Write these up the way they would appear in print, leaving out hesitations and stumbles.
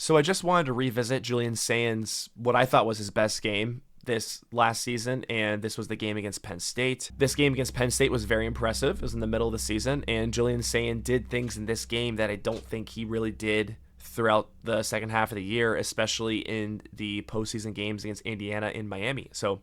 So I just wanted to revisit Julian Sayin's what I thought was his best game this last season, and this was the game against Penn State. This game against Penn State was very impressive. It was in the middle of the season, and Julian Sayin did things in this game that I don't think he really did throughout the second half of the year, especially in the postseason games against Indiana and Miami. So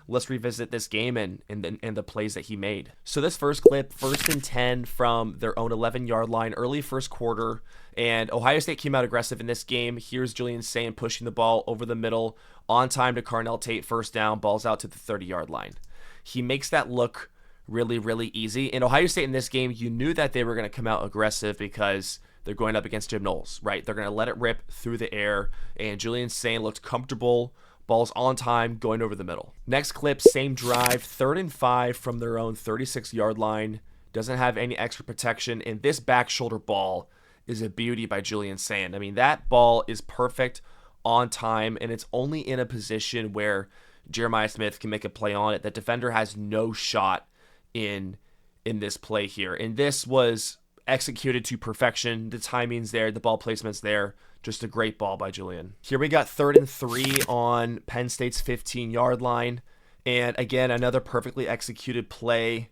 let's revisit this game and the plays that he made. So this first clip, 1st and 10 from their own 11-yard line, early first quarter, and Ohio State came out aggressive in this game. Here's Julian Sayin pushing the ball over the middle, on time to Carnell Tate, first down, balls out to the 30-yard line. He makes that look really, really easy. In Ohio State in this game, you knew that they were going to come out aggressive because they're going up against Jim Knowles, right? They're going to let it rip through the air, and Julian Sayin looked comfortable. Ball's on time, going over the middle. Next clip, same drive, 3rd and 5 from their own 36-yard line. Doesn't have any extra protection, and this back shoulder ball is a beauty by Julian Sayin. I mean, that ball is perfect, on time, and it's only in a position where Jeremiah Smith can make a play on it. The defender has no shot in this play here, and this was executed to perfection. The timing's there, the ball placement's there. Just a great ball by Julian. Here we got 3rd and 3 on Penn State's 15-yard line. And again, another perfectly executed play,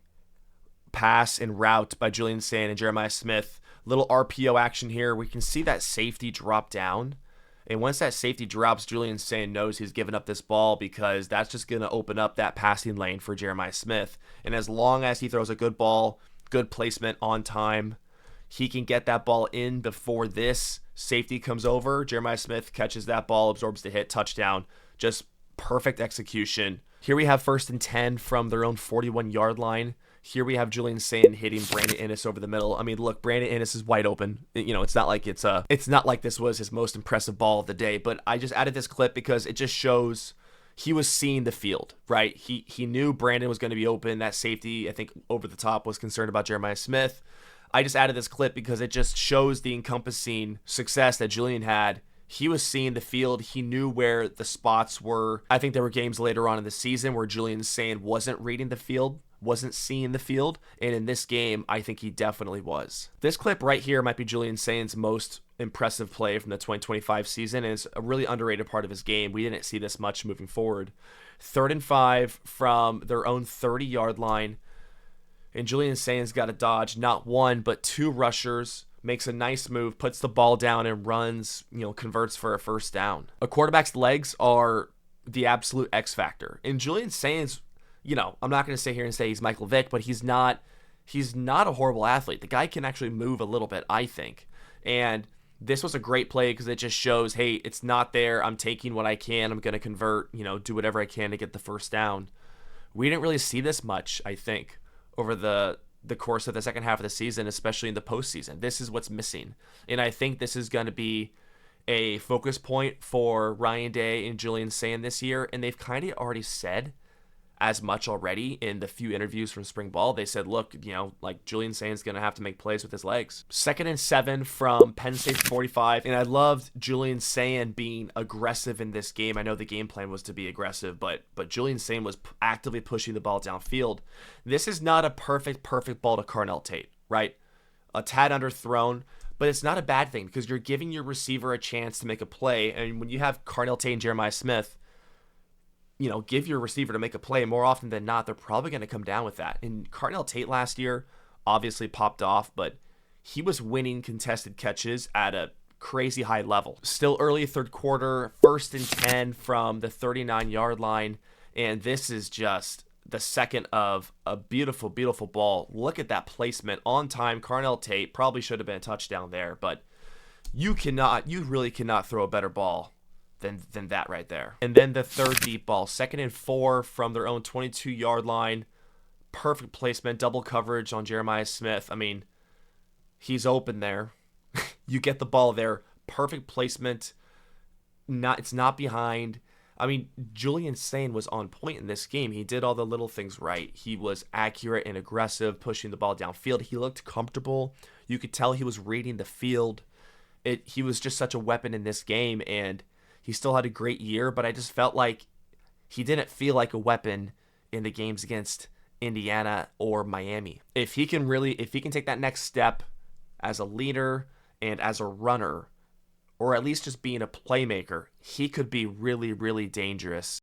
pass, and route by Julian Sayin and Jeremiah Smith. Little RPO action here. We can see that safety drop down. And once that safety drops, Julian Sayin knows he's given up this ball because that's just going to open up that passing lane for Jeremiah Smith. And as long as he throws a good ball, good placement on time, he can get that ball in before this safety comes over. Jeremiah Smith catches that ball, absorbs the hit, touchdown. Just perfect execution. Here we have 1st and 10 from their own 41-yard line. Here we have Julian Sayin hitting Brandon Inniss over the middle. I mean, look, Brandon Inniss is wide open. You know, it's not like this was his most impressive ball of the day, but I just added this clip because it just shows he was seeing the field, right? He knew Brandon was going to be open. That safety, I think, over the top was concerned about Jeremiah Smith. I just added this clip because it just shows the encompassing success that Julian had. He was seeing the field. He knew where the spots were. I think there were games later on in the season where Julian Sayin wasn't reading the field, wasn't seeing the field, and in this game, I think he definitely was. This clip right here might be Julian Sayin's most impressive play from the 2025 season, and it's a really underrated part of his game. We didn't see this much moving forward. 3rd and 5 from their own 30-yard line, and Julian Sayin's got to dodge not one, but 2 rushers, makes a nice move, puts the ball down and runs, converts for a first down. A quarterback's legs are the absolute X factor. And Julian Sayin's, I'm not going to sit here and say he's Michael Vick, but he's not a horrible athlete. The guy can actually move a little bit, I think. And this was a great play because it just shows, hey, it's not there. I'm taking what I can. I'm going to convert, do whatever I can to get the first down. We didn't really see this much, I think, over the course of the second half of the season, especially in the postseason. This is what's missing. And I think this is going to be a focus point for Ryan Day and Julian Sayin this year. And they've kind of already said as much already in the few interviews from spring ball. They said, look, Julian Sayin's going to have to make plays with his legs. 2nd and 7 from Penn State's 45. And I loved Julian Sayin being aggressive in this game. I know the game plan was to be aggressive, but Julian Sayin was actively pushing the ball downfield. This is not a perfect ball to Carnell Tate, right? A tad underthrown, but it's not a bad thing because you're giving your receiver a chance to make a play. And when you have Carnell Tate and Jeremiah Smith, give your receiver to make a play, more often than not, they're probably going to come down with that. And Carnell Tate last year obviously popped off, but he was winning contested catches at a crazy high level. Still early 3rd quarter, 1st and 10 from the 39-yard line, and this is just the second of a beautiful, beautiful ball. Look at that placement on time. Carnell Tate probably should have been a touchdown there, but you really cannot throw a better ball than that right there. And then the 3rd deep ball, 2nd and 4 from their own 22-yard line. Perfect placement, double coverage on Jeremiah Smith. I mean, he's open there. You get the ball there. Perfect placement. It's not behind. I mean, Julian Sayin was on point in this game. He did all the little things right. He was accurate and aggressive, pushing the ball downfield. He looked comfortable. You could tell he was reading the field. He was just such a weapon in this game, and he still had a great year, but I just felt like he didn't feel like a weapon in the games against Indiana or Miami. If he can take that next step as a leader and as a runner, or at least just being a playmaker, he could be really, really dangerous.